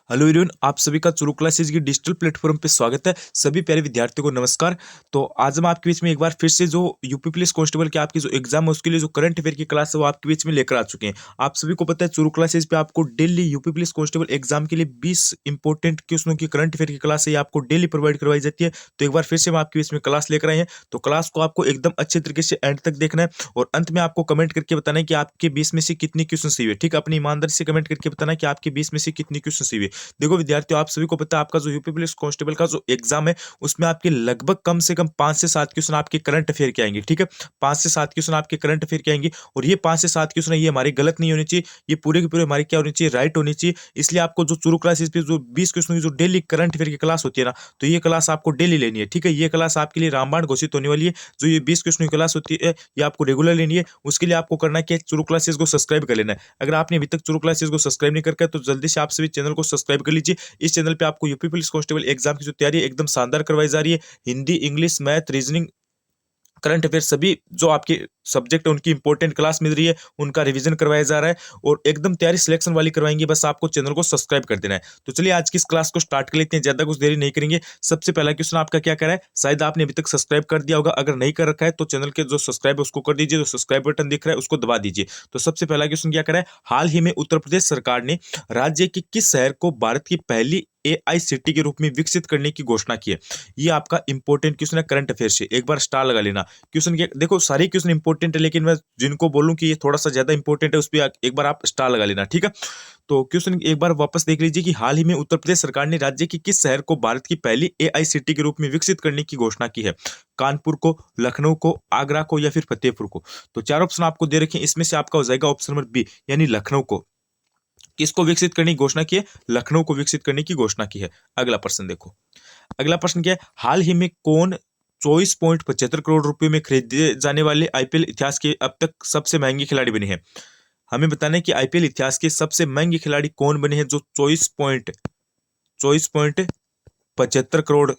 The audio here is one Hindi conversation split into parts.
हेलो एवरीवन, आप सभी का चुरू क्लासेज की डिजिटल प्लेटफॉर्म पे स्वागत है। सभी प्यारे विद्यार्थियों को नमस्कार। तो आज हम आपके बीच में एक बार फिर से जो यूपी पुलिस कांस्टेबल के आपकी जो एग्जाम है उसके लिए जो करंट अफेयर की क्लास है वो आपके बीच में लेकर आ चुके हैं। आप सभी को पता है चुरू क्लासेज पे आपको daily UP police constable exam के लिए 20 इंपॉर्टेंट क्वेश्चनों की करंट अफेयर की क्लास है, ये आपको डेली प्रोवाइड करवाई जाती है। तो एक बार फिर से हम आपके बीच में क्लास लेकर आए हैं। तो क्लास को आपको एकदम अच्छे तरीके से एंड तक देखना है और अंत में आपको कमेंट करके बताना है कि आपके 20 में से कितनी क्वेश्चन सही हुए। ठीक है, अपनी ईमानदारी से कमेंट करके बताना है कि आपके 20 में से कितनी क्वेश्चन सही हुए। देखो विद्यार्थियों, आप सभी को पता है आपका जो यूपी पुलिस कांस्टेबल का जो एग्जाम है उसमें आपके लगभग कम से कम 5 से 7 क्वेश्चन आपके करंट अफेयर के आएंगे। ठीक है, 5 से 7 क्वेश्चन आपके करंट अफेयर के आएंगे और ये 5 से 7 क्वेश्चन है ये हमारे गलत नहीं होने चाहिए, ये पूरे के पूरे हमारे क्या होने चाहिए, राइट होने चाहिए। इसलिए आपको जो चुरू क्लासेस पे जो 20 क्वेश्चन की जो डेली करंट अफेयर की क्लास होती है ना, तो ये क्लास आपको डेली लेनी है। ठीक है, ये क्लास आपके लिए रामबाण घोषित होने वाली है। जो ये 20 क्वेश्चन की क्लास होती है ये आपको रेगुलर लेनी है। उसके लिए आपको करना है कि चुरू क्लासेस को सब्सक्राइब कर लेना है। अगर आपने अभी तक चुरू क्लासेस को सब्सक्राइब नहीं करके तो जल्दी से आप सभी चैनल को सब्सक्राइब कर लीजिए। इस चैनल पे आपको यूपी पुलिस कांस्टेबल एग्जाम की जो तैयारी है एकदम शानदार करवाई जा रही है। Hindi, English, math, reasoning, current affair सभी जो आपके सब्जेक्ट है उनकी इंपॉर्टेंट क्लास मिल रही है, उनका रिवीजन करवाया जा रहा है और एकदम तैयारी सिलेक्शन वाली करवाएंगे। बस आपको चैनल को सब्सक्राइब कर देना है। तो चलिए आज की इस क्लास को स्टार्ट कर लेते हैं, ज्यादा कुछ देरी नहीं करेंगे। सबसे पहला क्वेश्चन आपका क्या करा है, शायद आपने अभी तक सब्सक्राइब कर दिया होगा, अगर नहीं कर रखा है तो चैनल के जो सब्सक्राइब है उसको कर दीजिए, जो सब्सक्राइब बटन दिख रहा है उसको दबा दीजिए। तो सबसे पहला क्वेश्चन क्या करा है, हाल ही में उत्तर प्रदेश सरकार ने राज्य के किस शहर को भारत की पहली एआईसीटी के रूप में विकसित करने की घोषणा की है। ये आपका इंपॉर्टेंट क्वेश्चन है करंट अफेयर से, एक बार स्टार लगा लेना। क्वेश्चन के देखो सारे क्वेश्चन इंपॉर्टेंट है, लेकिन मैं जिनको बोलूं कि ये थोड़ा सा ज्यादा इंपॉर्टेंट है उस पर एक बार आप स्टार लगा लेना। ठीक है, तो क्वेश्चन एक बार वापस देख लीजिए कि हाल ही में उत्तर प्रदेश सरकार ने राज्य के किस शहर को भारत की पहली एआईसीटी के रूप में विकसित करने की घोषणा की है। कानपुर को, लखनऊ को, आगरा को या फिर फतेहपुर को। तो चार ऑप्शन आपको दे रखे हैं, इसमें से आपका हो जाएगा ऑप्शन नंबर बी यानी लखनऊ को। किसको विकसित करने की घोषणा की है, लखनऊ को विकसित करने की घोषणा की है। अगला प्रश्न देखो, अगला प्रश्न क्या है, हाल ही में कौन 24.75 करोड़ रुपए में खरीदे जाने वाले आईपीएल इतिहास के अब तक सबसे महंगे खिलाड़ी बने हैं। हमें बताना है कि आईपीएल इतिहास के सबसे महंगे खिलाड़ी कौन बने हैं जो 24.75 करोड़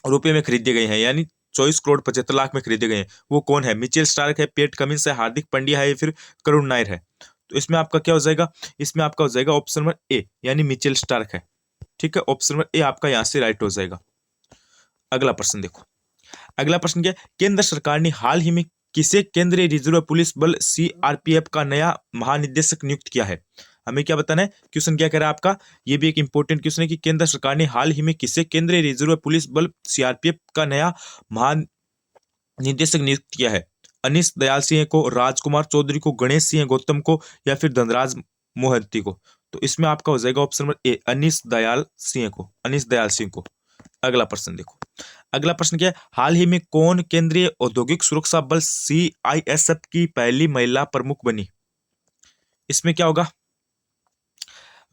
रुपए में खरीदे गए हैं, यानी 24 करोड़ 75 लाख में खरीदे गए हैं। वो कौन है, मिचेल स्टार्क है, पेट कमिंस है, हार्दिक पांड्या है या फिर करुण नायर है। तो इसमें आपका क्या हो जाएगा, इसमें आपका हो जाएगा ऑप्शन नंबर ए यानी मिचेल स्टार्क है। ठीक है, ऑप्शन नंबर ए आपका यहां से राइट हो जाएगा। अगला प्रश्न देखो, अगला प्रश्न क्या है, केंद्र सरकार ने हाल ही में किसे केंद्रीय रिजर्व पुलिस बल सीआरपीएफ का नया महानिदेशक नियुक्त किया है। हमें क्या बताना है, क्वेश्चन क्या कह रहा है आपका, ये भी एक इंपॉर्टेंट क्वेश्चन है कि केंद्र सरकार ने हाल ही में किसे केंद्रीय रिजर्व पुलिस बल सीआरपीएफ का नया महानिदेशक नियुक्त किया है। अनिश दयाल सिंह को, राजकुमार चौधरी को, गणेश सिंह गौतम को या फिर धनराज मोहंती को। तो इसमें आपका हो जाएगा ऑप्शन नंबर ए अनिश दयाल सिंह को, अनिश दयाल सिंह को। अगला प्रश्न देखो, अगला प्रश्न क्या है, हाल ही में कौन केंद्रीय औद्योगिक सुरक्षा बल सीआईएसएफ की पहली महिला प्रमुख बनी। इसमें क्या होगा,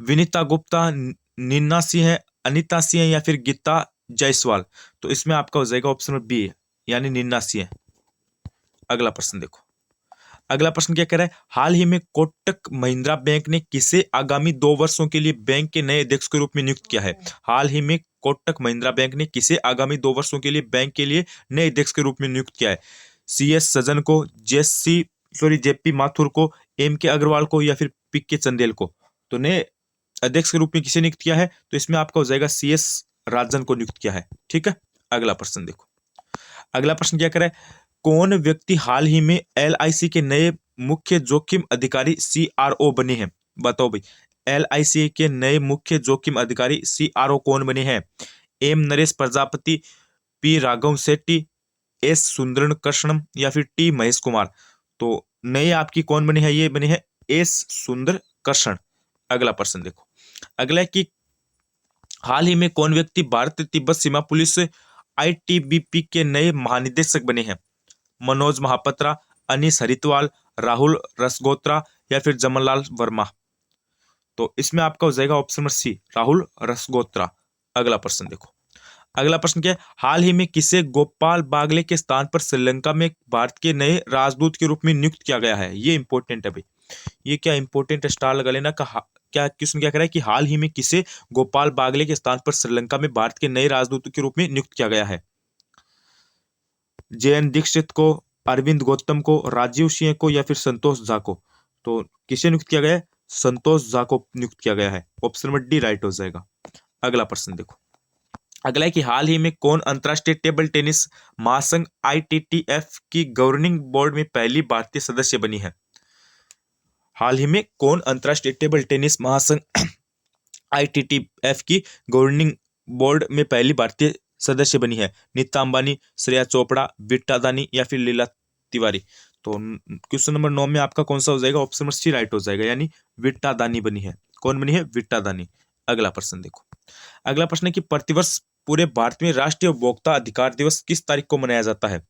विनीता गुप्ता, नीना सिंह, अनिता सिंह या फिर गीता जायसवाल। तो इसमें आपका हो जाएगा ऑप्शन नंबर बी यानी नीना सिंह। अगला प्रश्न देखो, अगला प्रश्न क्या कह रहा है, हाल ही में कोटक महिंद्रा बैंक ने किसे आगामी 2 वर्षों के लिए बैंक के नए अध्यक्ष के रूप में नियुक्त किया है। हाल ही में कोटक महिंद्रा बैंक ने किसे आगामी 2 वर्षों के लिए बैंक के लिए नए अध्यक्ष के रूप में नियुक्त किया है। सीएस सजन को, जेपी माथुर को, एम के अग्रवाल को या फिर पी के चंदेल को। तो नए अध्यक्ष के रूप में किसे नियुक्त किया है, तो इसमें आपका हो जाएगा सीएस राजन को नियुक्त किया है। ठीक है, अगला प्रश्न देखो, अगला प्रश्न क्या करे, कौन व्यक्ति हाल ही में एलआईसी के नए मुख्य जोखिम अधिकारी सीआरओ बने हैं। बताओ भाई, एलआईसी के नए मुख्य जोखिम अधिकारी सीआरओ कौन बने हैं। M Naresh Prajapati, P Raghav Shetty, S Sundaran Krishnam या फिर टी महेश कुमार। तो नए आपकी कौन बने हैं, ये बने हैं एस सुंदर कृष्ण। अगला प्रश्न देखो, अगला है कि हाल ही में कौन व्यक्ति भारत तिब्बत सीमा पुलिस आईटीबीपी के नए महानिदेशक बने हैं। मनोज महापात्रा, अनीस हरितवाल, राहुल रसगोत्रा या फिर जमनलाल वर्मा। तो इसमें आपका हो जाएगा option number C Rahul Rasgotra. अगला प्रश्न देखो, अगला प्रश्न क्या है, हाल ही में किसे गोपाल बागले के स्थान पर श्रीलंका में भारत के नए राजदूत के रूप में नियुक्त किया गया है। ये इंपॉर्टेंट है भाई, ये क्या इंपॉर्टेंट स्टार लगा लेना का क्या क्वेश्चन क्या कह रहा है कि हाल ही में किसे गोपाल बागले के स्थान पर श्रीलंका में भारत के नए राजदूत के रूप में नियुक्त किया गया है। जेएन दीक्षित को, अरविंद गौतम को, राजीव सिंह को या फिर संतोष झा को। तो किसे नियुक्त किया गया है, संतोष झा को नियुक्त किया गया है। ऑप्शन नंबर डी राइट हो जाएगा। अगला प्रश्न देखो, अगला है कि हाल ही में कौन अंतर्राष्ट्रीय टेबल टेनिस महासंघ ITTF की गवर्निंग बोर्ड में पहली भारतीय सदस्य बनी है? हाल ही में कौन अंतर्राष्ट्रीय टेबल टेनिस महासंघ ITTF की गवर्निंग बोर्ड में पहली भारतीय सदस्य बनी है? नीता अंबानी, श्रेया चोपड़ा, विट्टा दानी या फिर लीला तिवारी? तो क्वेश्चन नंबर 9 में आपका कौन सा हो जाएगा? ऑप्शन नंबर सी राइट हो जाएगा, यानी विट्टा दानी बनी है। कौन बनी है? विट्टा दानी। अगला प्रश्न देखो, अगला प्रश्न है कि प्रतिवर्ष पूरे भारत में राष्ट्रीय उपभोक्ता अधिकार दिवस किस तारीख को मनाया जाता है?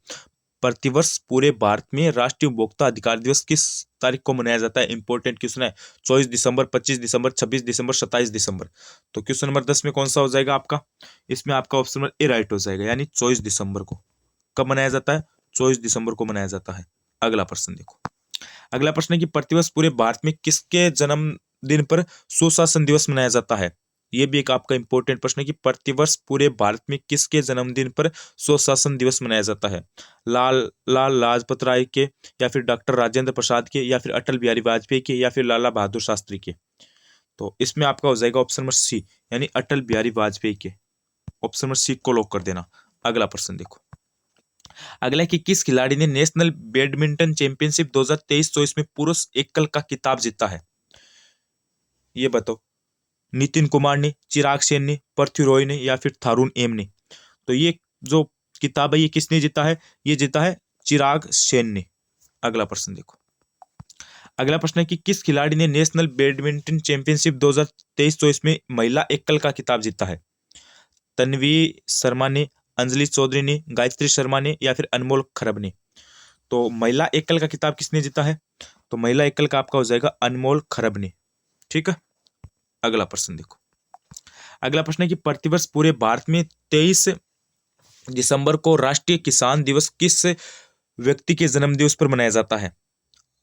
प्रतिवर्ष पूरे भारत में राष्ट्रीय उपभोक्ता अधिकार दिवस किस तारीख को मनाया जाता है? इंपॉर्टेंट क्वेश्चन है। 24 दिसंबर, 25 दिसंबर, 26 दिसंबर, 27 दिसंबर। तो क्वेश्चन नंबर 10 में कौन सा हो जाएगा आपका? इसमें आपका ऑप्शन नंबर ए राइट हो जाएगा, यानी 24 दिसंबर को। कब मनाया जाता है? 24 दिसंबर को मनाया जाता है। अगला प्रश्न देखो, अगला प्रश्न है कि प्रतिवर्ष पूरे भारत में किसके जन्मदिन पर सुशासन दिवस मनाया जाता है? यह भी एक आपका इंपॉर्टेंट प्रश्न है कि प्रतिवर्ष पूरे भारत में किसके जन्मदिन पर सुशासन दिवस मनाया जाता है? लाल लाल लाजपत राय के, या फिर डॉक्टर राजेंद्र प्रसाद के, या फिर अटल बिहारी वाजपेयी के, या फिर लाला बहादुर शास्त्री के? तो इसमें आपका हो जाएगा ऑप्शन नंबर सी, यानी अटल बिहारी वाजपेयी के। ऑप्शन नंबर सी को लॉक कर देना। अगला प्रश्न देखो, अगला है कि किस खिलाड़ी ने नेशनल बैडमिंटन चैंपियनशिप 2023-24 में पुरुष एकल का खिताब जीता है? ये बताओ। नितिन कुमार ने, चिराग सेन ने, पृथ्वी रॉय ने, या फिर थारून एम ने? तो ये जो किताब है ये किसने जीता है? ये जीता है चिराग सेन ने। अगला प्रश्न देखो, अगला प्रश्न है कि किस खिलाड़ी ने नेशनल बैडमिंटन चैंपियनशिप 2023-24 में महिला एकल का खिताब जीता है? तन्वी शर्मा ने, अंजलि चौधरी ने, गायत्री शर्मा ने, या फिर अनमोल खरब ने? तो महिला एकल का खिताब किसने जीता है? तो महिला एकल का आपका हो जाएगा अनमोल खरब ने। ठीक है। अगला प्रश्न देखो, अगला प्रश्न है कि प्रतिवर्ष पूरे भारत में 23 दिसंबर को राष्ट्रीय किसान दिवस किस व्यक्ति के जन्म दिवस पर मनाया जाता है?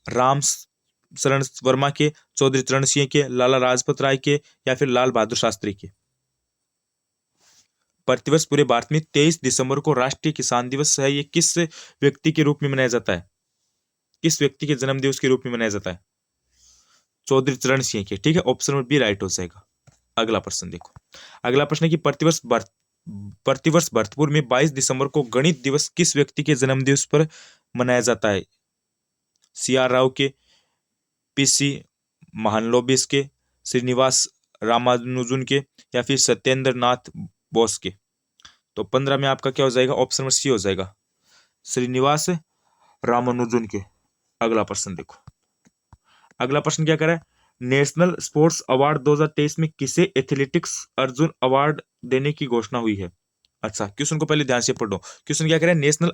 राम शरण वर्मा के, चौधरी चरण सिंह के, लाला लाजपत राय के, या फिर लाल बहादुर शास्त्री के? प्रतिवर्ष पूरे भारत में 23 दिसंबर को राष्ट्रीय किसान दिवस है, ये किस व्यक्ति के रूप में मनाया जाता है? किस व्यक्ति के जन्म दिवस के रूप में मनाया जाता है? चौधरी चरण सिंह के। ठीक है, ऑप्शन नंबर बी राइट हो जाएगा। अगला प्रश्न देखो, अगला प्रश्न है कि प्रतिवर्ष भरतपुर में 22 दिसंबर को गणित दिवस किस व्यक्ति के जन्म दिवस पर मनाया जाता है? CR राव के, PC महालनोबिस के, श्रीनिवास रामानुजन के, या फिर सत्येंद्र नाथ बोस के? तो 15 में आपका क्या हो जाएगा? ऑप्शन नंबर सी हो जाएगा, श्रीनिवास रामानुजन के। अगला प्रश्न देखो, अगला प्रश्न क्या करे? नेशनल स्पोर्ट्स अवार्ड 2023 में किसे एथलेटिक्स अर्जुन अवार्ड देने की घोषणा हुई है? अच्छा, क्वेश्चन को पहले ध्यान से पढ़ो। क्वेश्चन क्या करे? नेशनल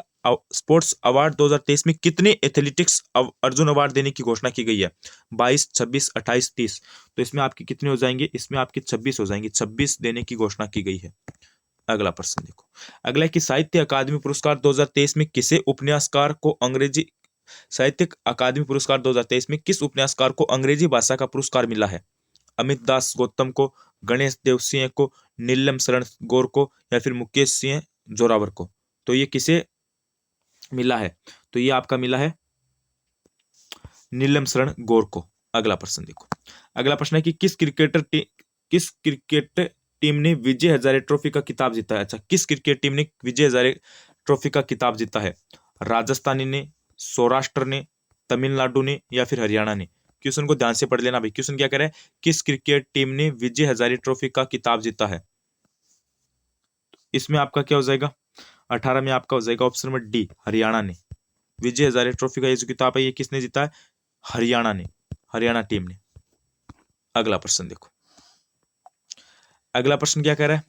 स्पोर्ट्स अवार्ड 2023 में कितने एथलेटिक्स अर्जुन अवार्ड देने की घोषणा की गई है? 22, 26, 28, 30? तो इसमें आपके कितने हो जाएंगे? इसमें आपके 26 हो जाएंगे। 26 देने की घोषणा की गई है। अगला प्रश्न देखो, अगला है कि साहित्य अकादमी पुरस्कार 2023 में किसे उपन्यासकार को अंग्रेजी साहित्यिक अकादमी पुरस्कार 2023 में किस उपन्यासकार को अंग्रेजी भाषा का पुरस्कार मिला है? अमित दास गौतम को, गणेश देव सिंह को, नीलम शरण गौर को, या फिर मुकेश सिंह जोरावर को? तो ये किसे मिला है? तो ये आपका मिला है नीलम शरण गौर को। अगला प्रश्न देखो, अगला प्रश्न है कि किस क्रिकेट टीम ने विजय हजारे ट्रॉफी का खिताब जीता है? अच्छा, किस क्रिकेट टीम ने विजय हजारे ट्रॉफी का खिताब जीता है? राजस्थानी ने, सौराष्ट्र ने, तमिलनाडु ने, या फिर हरियाणा ने? क्वेश्चन को ध्यान से पढ़ लेना भाई। क्वेश्चन क्या करे? किस क्रिकेट टीम ने विजय हजारे ट्रॉफी का खिताब जीता है? इसमें आपका क्या हो जाएगा? 18 में आपका हो जाएगा ऑप्शन नंबर डी, हरियाणा ने। विजय हजारे ट्रॉफी का ये जो खिताब है ये किसने जीता है? हरियाणा ने, हरियाणा टीम ने। अगला प्रश्न देखो, अगला प्रश्न क्या कह रहा है?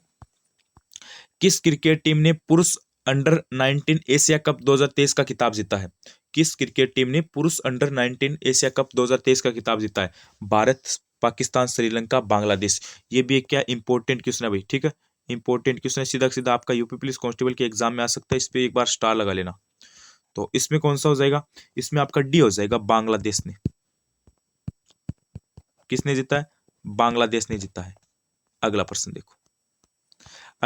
किस क्रिकेट टीम ने पुरुष अंडर 19 एशिया कप 2023 का खिताब जीता है? किस क्रिकेट टीम ने पुरुष अंडर 19 एशिया कप 2023 का खिताब जीता है? भारत, पाकिस्तान, श्रीलंका, बांग्लादेश? ये भी एक क्या इंपॉर्टेंट क्वेश्चन है भाई। ठीक है, इंपॉर्टेंट क्वेश्चन है, सीधा सीधा आपका यूपी पुलिस कांस्टेबल के एग्जाम में आ सकता है। इस पे एक बार स्टार लगा लेना। तो इसमें कौन सा हो जाएगा? इसमें आपका डी हो जाएगा, बांग्लादेश ने। किसने जीता है? बांग्लादेश ने जीता है। अगला प्रश्न देखो,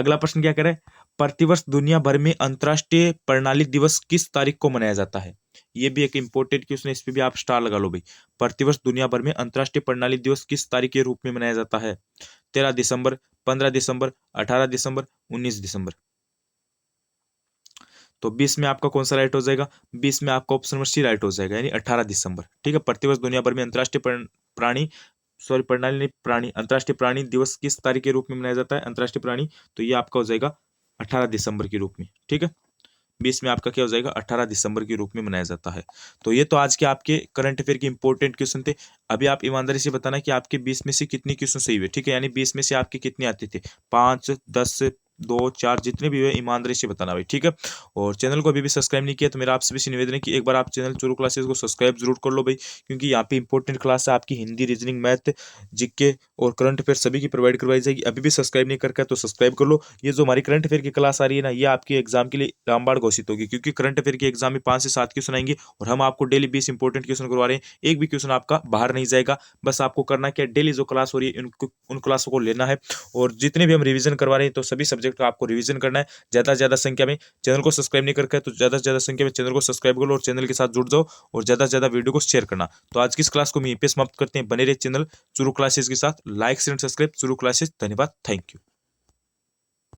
अगला प्रश्न क्या कह रहा है, प्रतिवर्ष दुनिया भर में अंतर्राष्ट्रीय प्रणाली दिवस किस तारीख को मनाया जाता है। ये भी एक इंपॉर्टेंट क्वेश्चन है, इस पे भी आप स्टार लगा लो भाई। प्रतिवर्ष दुनिया भर में अंतर्राष्ट्रीय प्रणाली दिवस किस तारीख के रूप में मनाया जाता है। 13 दिसंबर, 15 दिसंबर, 18 दिसंबर, 19 दिसंबर। तो 20 में आपका कौन सा राइट हो जाएगा, 20 में आपका ऑप्शन नंबर सी राइट हो जाएगा, यानी 18 दिसंबर। ठीक है, प्रतिवर्ष दुनिया भर में अंतर्राष्ट्रीय प्राणी सॉरी प्रणाली नहीं प्राणी अंतर्राष्ट्रीय प्राणी दिवस किस तारीख के रूप में मनाया जाता है, अंतर्राष्ट्रीय प्राणी, तो ये आपका हो जाएगा 18 दिसंबर के रूप में। ठीक है, 20 में आपका क्या हो जाएगा, 18 दिसंबर के रूप में मनाया जाता है। तो ये तो आज के आपके करंट अफेयर के इंपॉर्टेंट क्वेश्चन थे। अभी आप ईमानदारी से बताना कि आपके 20 में से कितने क्वेश्चन सही हुए। ठीक है, यानी 20 में से आपके कितने आते थे, 5, 10, 2, 4 जितने भी हुए ईमानदारी से बताना भाई। ठीक है, और चैनल को अभी भी सब्सक्राइब नहीं किया तो मेरा आपसे भी निवेदन है कि एक बार आप चैनल चुरू क्लासेस को सब्सक्राइब जरूर कर लो भाई, क्योंकि यहाँ पे इंपॉर्टेंट क्लास है आपकी हिंदी, रीजनिंग, मैथ, जीके और करंट अफेयर सभी की प्रोवाइड करवाई जाएगी। अभी भी सब्सक्राइब नहीं करके तो सब्सक्राइब कर लो। ये जो हमारी करंट अफेयर की क्लास आ रही है ना, ये आपके एग्जाम के लिए रामबाण घोषित होगी, क्योंकि करंट अफेयर के एग्जाम में 5 से 7 क्वेश्चन आएंगे और हम आपको डेली 20 इंपॉर्टेंट क्वेश्चन करवा रहे हैं। एक भी क्वेश्चन आपका बाहर नहीं जाएगा। बस आपको करना क्या, डेली जो क्लास हो रही है उन क्लासों को लेना है, और जितने भी हम रिवीजन करवा रहे हैं तो सभी सब्जेक्ट का आपको रिवीजन करना है। ज्यादा से ज्यादा संख्या में चैनल को सब्सक्राइब नहीं करके तो ज्यादा से ज्यादा संख्या में चैनल को सब्सक्राइब कर लो और चैनल के साथ जुड़ जाओ, और ज्यादा से ज्यादा वीडियो को शेयर करना। तो आज की इस क्लास को हम यहीं पे समाप्त करते हैं। बने रहे चैनल चुरू क्लासेस के साथ, like share subscribe Churu classes. धन्यवाद, थैंक यू।